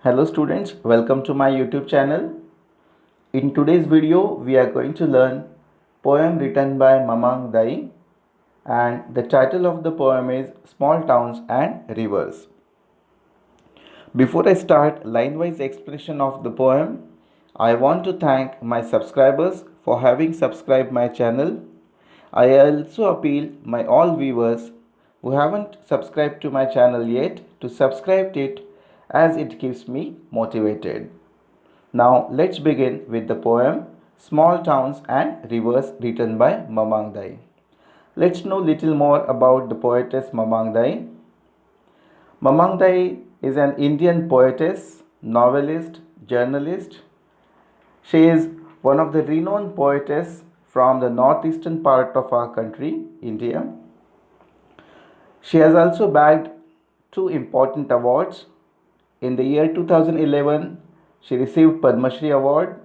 Hello students, welcome to my YouTube channel. In today's video, we are going to learn poem written by Mamang Dai, and the title of the poem is Small Towns and Rivers. Before I start line-wise explanation of the poem, I want to thank my subscribers for having subscribed my channel. I also appeal my all viewers who haven't subscribed to my channel yet to subscribe it as it keeps me motivated. Now let's begin with the poem Small Towns and Rivers written by Mamang Dai. Let's know little more about the poetess Mamang Dai. Mamang Dai is an Indian poetess, novelist, journalist. She is one of the renowned poetess from the northeastern part of our country, India. She has also bagged two important awards. In the year 2011, she received Padma Shri Award,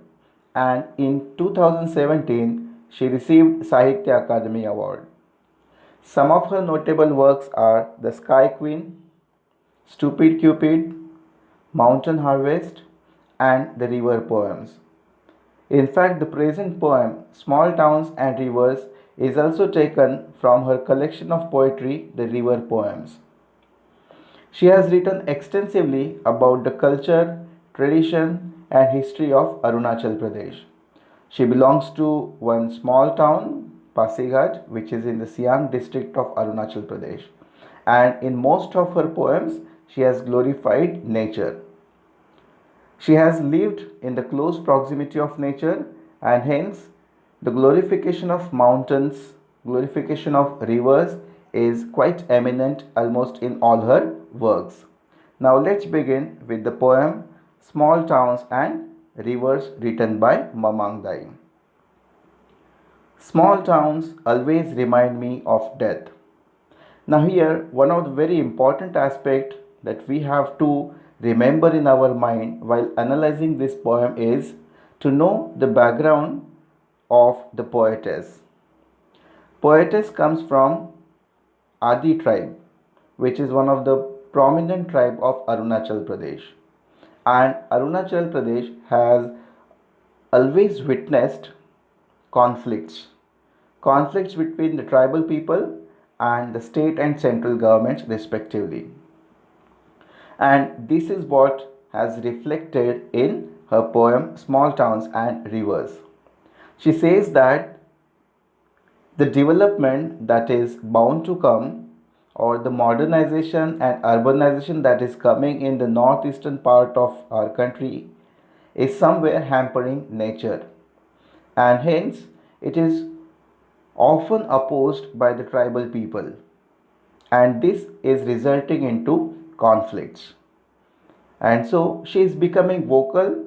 and in 2017, she received Sahitya Akademi Award. Some of her notable works are The Sky Queen, Stupid Cupid, Mountain Harvest, and the River Poems. In fact, the present poem, Small Towns and Rivers, is also taken from her collection of poetry, The River Poems. She has written extensively about the culture, tradition, and history of Arunachal Pradesh. She belongs to one small town, Pasighat, which is in the Siang district of Arunachal Pradesh. And in most of her poems, she has glorified nature. She has lived in the close proximity of nature, and hence the glorification of mountains, glorification of rivers is quite eminent almost in all her works. Now let's begin with the poem Small Towns and Rivers written by Mamang Dai. Small towns always remind me of death. Now here one of the very important aspect that we have to remember in our mind while analyzing this poem is to know the background of the poetess. Poetess comes from Adi tribe, which is one of the prominent tribe of Arunachal Pradesh. And Arunachal Pradesh has always witnessed conflicts. Conflicts between the tribal people and the state and central governments respectively. And this is what has reflected in her poem Small Towns and Rivers. She says that the development that is bound to come, or the modernization and urbanization that is coming in the northeastern part of our country, is somewhere hampering nature, and hence it is often opposed by the tribal people, and this is resulting into conflicts. And so she is becoming vocal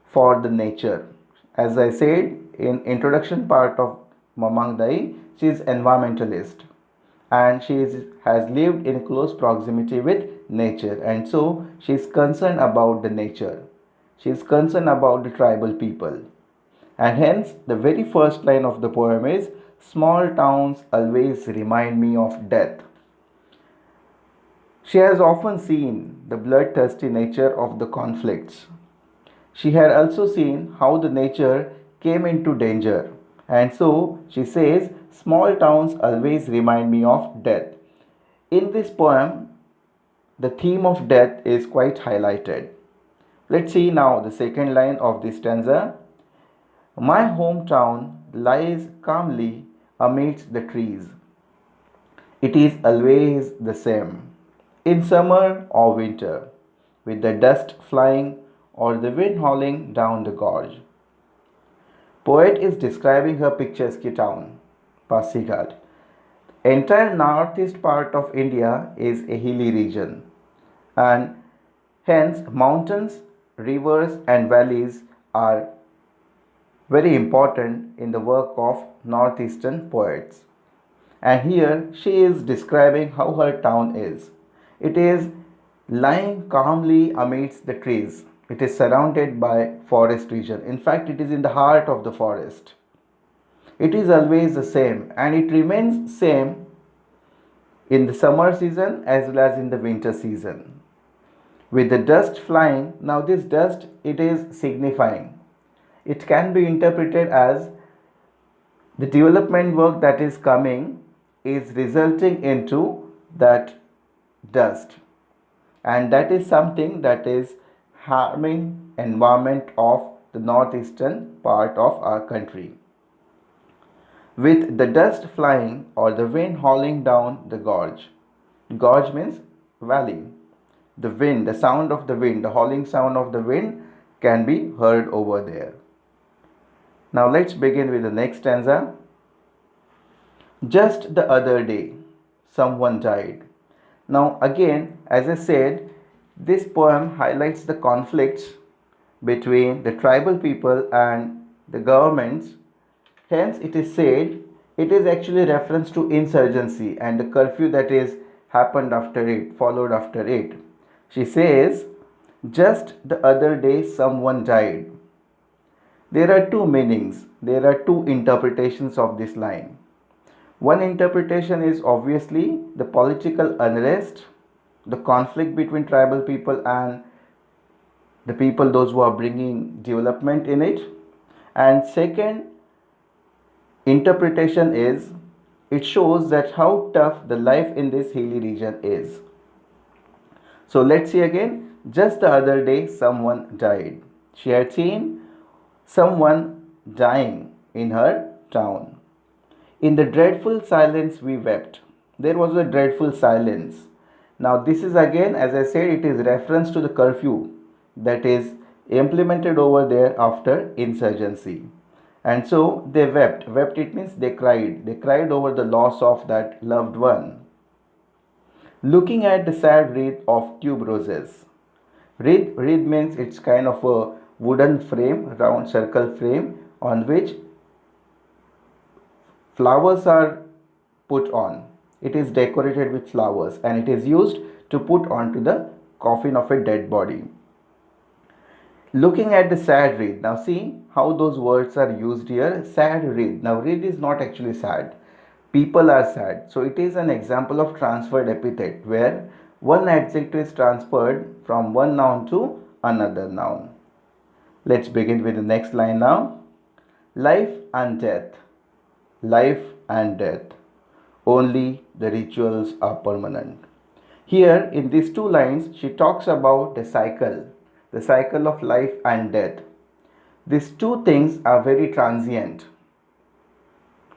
for the nature. As I said in introduction part of Mamang Dai, she is environmentalist, and has lived in close proximity with nature, and so she is concerned about the nature. She is concerned about the tribal people, and hence the very first line of the poem is Small towns always remind me of death. She has often seen the bloodthirsty nature of the conflicts. She had also seen how the nature came into danger, and so she says, Small towns always remind me of death. In this poem, the theme of death is quite highlighted. Let's see now the second line of this stanza. My hometown lies calmly amidst the trees. It is always the same, in summer or winter, with the dust flying or the wind howling down the gorge. Poet is describing her picturesque town, Pasighat. Entire northeast part of India is a hilly region, and hence mountains, rivers and valleys are very important in the work of northeastern poets. And here she is describing how her town is. It is lying calmly amidst the trees. It is surrounded by forest region. In fact, it is in the heart of the forest. It is always the same, and it remains same in the summer season as well as in the winter season. with the dust flying. Now this dust, it is signifying. It can be interpreted as the development work that is coming is resulting into that dust, and that is something that is harming environment of the northeastern part of our country. With the dust flying or the wind howling down the gorge. Gorge means valley. The wind, the sound of the wind, the howling sound of the wind can be heard over there. Now let's begin with the next stanza. Just the other day, someone died. Now again, as I said, this poem highlights the conflicts between the tribal people and the governments. Hence, it is said it is actually reference to insurgency and the curfew that is happened after it, followed after it. She says, just the other day someone died. There are two meanings, there are two interpretations of this line. One interpretation is obviously the political unrest, the conflict between tribal people and the people, those who are bringing development in it. And second interpretation is it shows that how tough the life in this hilly region is. So let's see again. Just the other day someone died. She had seen someone dying in her town. In the dreadful silence we wept. There was a dreadful silence. Now this is again, as I said, it is reference to the curfew that is implemented over there after insurgency. And so they wept. Wept, it means they cried. They cried over the loss of that loved one. Looking at the sad wreath of tuberoses. Wreath means it's kind of a wooden frame, round circle frame on which flowers are put on. It is decorated with flowers and it is used to put onto the coffin of a dead body. Looking at the sad wreath. Now see how those words are used here. Sad wreath. Now wreath is not actually sad. People are sad. So it is an example of transferred epithet where one adjective is transferred from one noun to another noun. Let's begin with the next line now. Life and death. Life and death. Only the rituals are permanent. Here in these two lines she talks about the cycle of life and death. These two things are very transient.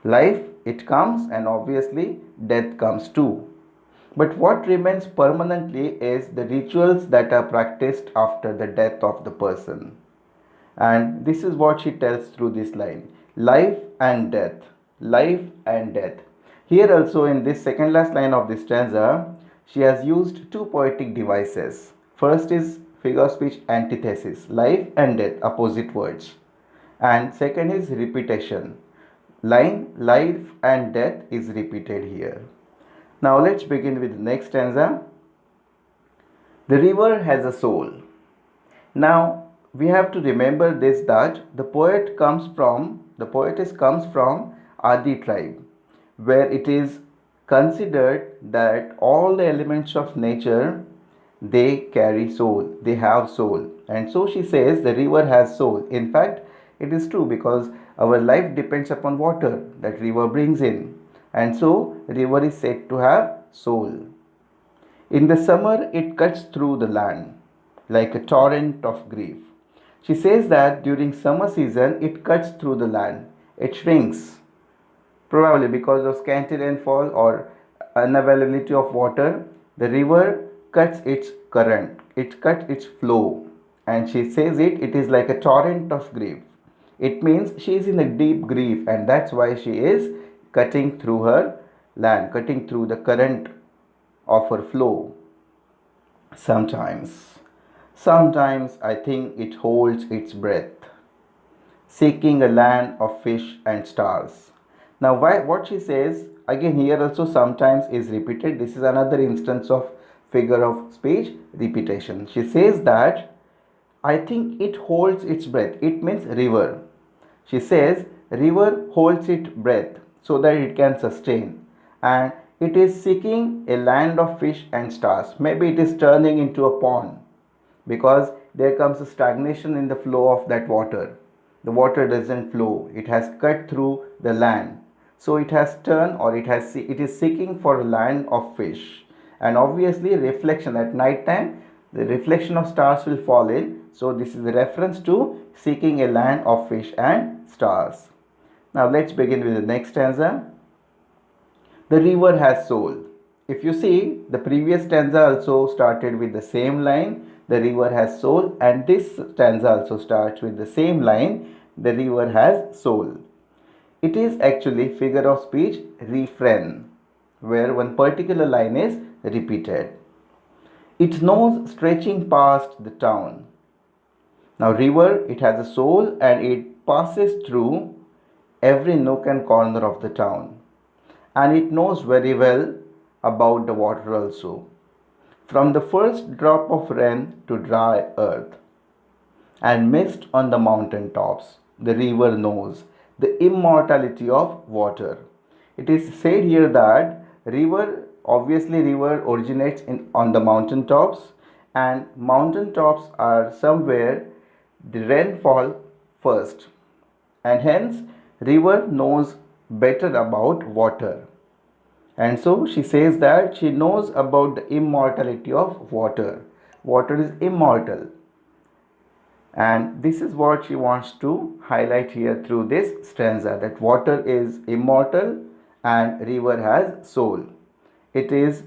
Life, it comes, and obviously death comes too. But what remains permanently is the rituals that are practiced after the death of the person. And this is what she tells through this line. Life and death. Life and death. Here also in this second last line of this stanza, she has used two poetic devices. First is figure of speech antithesis, life and death, opposite words. And second is repetition. Line life and death is repeated here. Now let's begin with the next stanza. The river has a soul. Now we have to remember this, that the poetess comes from Adi tribe, where it is considered that all the elements of nature, they carry soul, they have soul. And so she says the river has soul. In fact, it is true because our life depends upon water that river brings in. And so river is said to have soul. In the summer it cuts through the land like a torrent of grief. She says that during summer season it cuts through the land. It shrinks, probably because of scanty rainfall or unavailability of water. The river cuts its current, it cuts its flow, and she says it is like a torrent of grief. It means she is in a deep grief, and that's why she is cutting through her land, cutting through the current of her flow. Sometimes I think it holds its breath, seeking a land of fish and stars. Now what she says, again here also sometimes is repeated. This is another instance of figure of speech repetition. She says that I think it holds its breath. It means river. She says river holds its breath so that it can sustain, and it is seeking a land of fish and stars. Maybe it is turning into a pond because there comes a stagnation in the flow of that water. The water doesn't flow, it has cut through the land, so it has turned, or it is seeking for a land of fish. And obviously reflection at night time, the reflection of stars will fall in, so this is a reference to seeking a land of fish and stars. Now let's begin with the next stanza. The river has soul. If you see, the previous stanza also started with the same line, the river has soul, and this stanza also starts with the same line, the river has soul. It is actually figure of speech refrain, where one particular line is repeated. It knows stretching past the town. Now river, it has a soul and it passes through every nook and corner of the town. And it knows very well about the water also. From the first drop of rain to dry earth and mist on the mountain tops, the river knows the immortality of water. It is said here that river originates on the mountain tops, and mountain tops are somewhere the rainfall first, and hence river knows better about water. And so she says that she knows about the immortality of water. Water is immortal. And this is what she wants to highlight here through this stanza, that water is immortal and river has soul. It is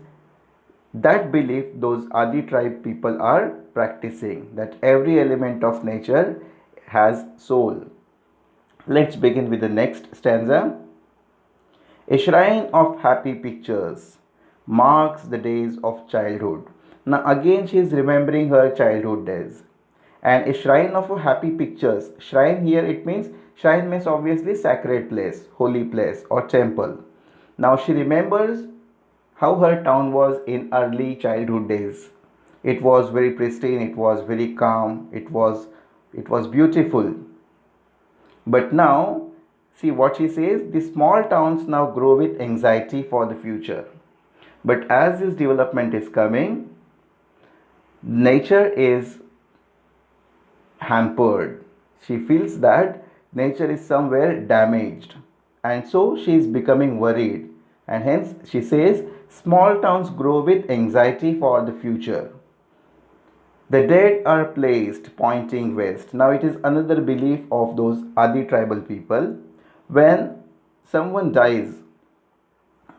that belief those Adi tribe people are practicing, that every element of nature has soul. Let's begin with the next stanza. A shrine of happy pictures marks the days of childhood. Now again she is remembering her childhood days. And a shrine of happy pictures. Shrine here, it means, shrine means obviously sacred place, holy place or temple. Now she remembers how her town was in early childhood days. It was very pristine, it was very calm, it was beautiful. But now, see what she says, the small towns now grow with anxiety for the future. But as this development is coming, nature is hampered. She feels that nature is somewhere damaged, and so she is becoming worried. And hence she says, small towns grow with anxiety for the future. The dead are placed pointing west. Now it is another belief of those Adi tribal people. When someone dies,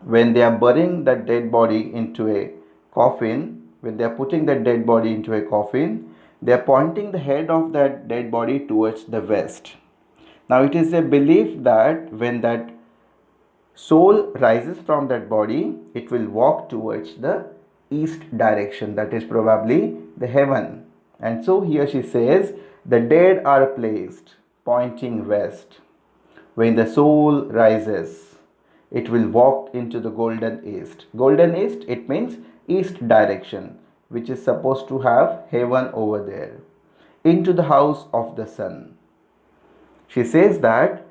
when they are burying that dead body into a coffin, when they are putting that dead body into a coffin, they are pointing the head of that dead body towards the west. Now it is a belief that when that soul rises from that body, it will walk towards the east direction, that is probably the heaven. And so here she says, the dead are placed pointing west. When the soul rises, it will walk into the golden east. Golden east, it means east direction, which is supposed to have heaven over there, into the house of the sun. She says that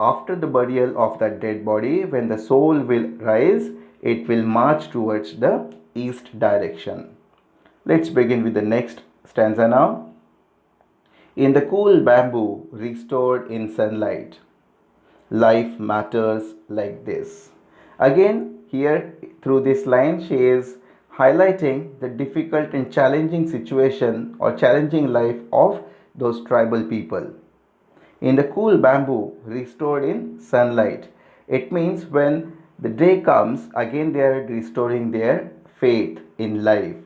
after the burial of that dead body, when the soul will rise, it will march towards the east direction. Let's begin with the next stanza now. In the cool bamboo restored in sunlight, life matters like this. Again, here through this line, she is highlighting the difficult and challenging situation or challenging life of those tribal people. In the cool bamboo restored in sunlight, it means when the day comes, again they are restoring their faith in life.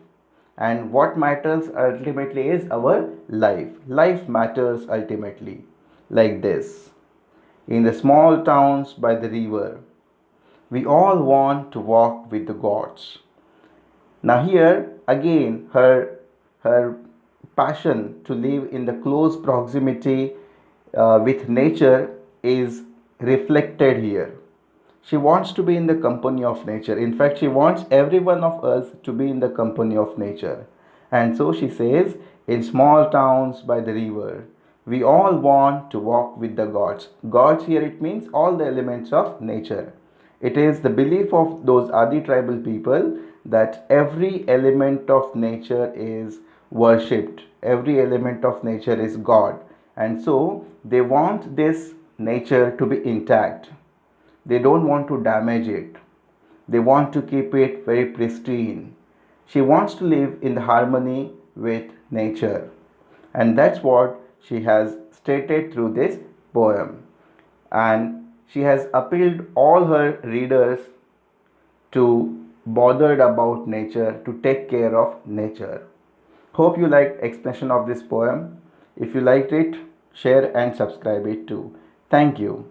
And what matters ultimately is our life. Life matters ultimately, like this. In the small towns by the river, we all want to walk with the gods. Now here again her passion to live in the close proximity with nature is reflected here. She wants to be in the company of nature. In fact, she wants every one of us to be in the company of nature. And so she says, in small towns by the river, we all want to walk with the gods. Gods here, it means all the elements of nature. It is the belief of those Adi tribal people that every element of nature is worshipped. Every element of nature is God, and so they want this nature to be intact. They don't want to damage it. They want to keep it very pristine. She wants to live in harmony with nature, and that's what she has stated through this poem. And she has appealed all her readers to bothered about nature, to take care of nature. Hope you liked explanation of this poem. If you liked it, share and subscribe it too. Thank you.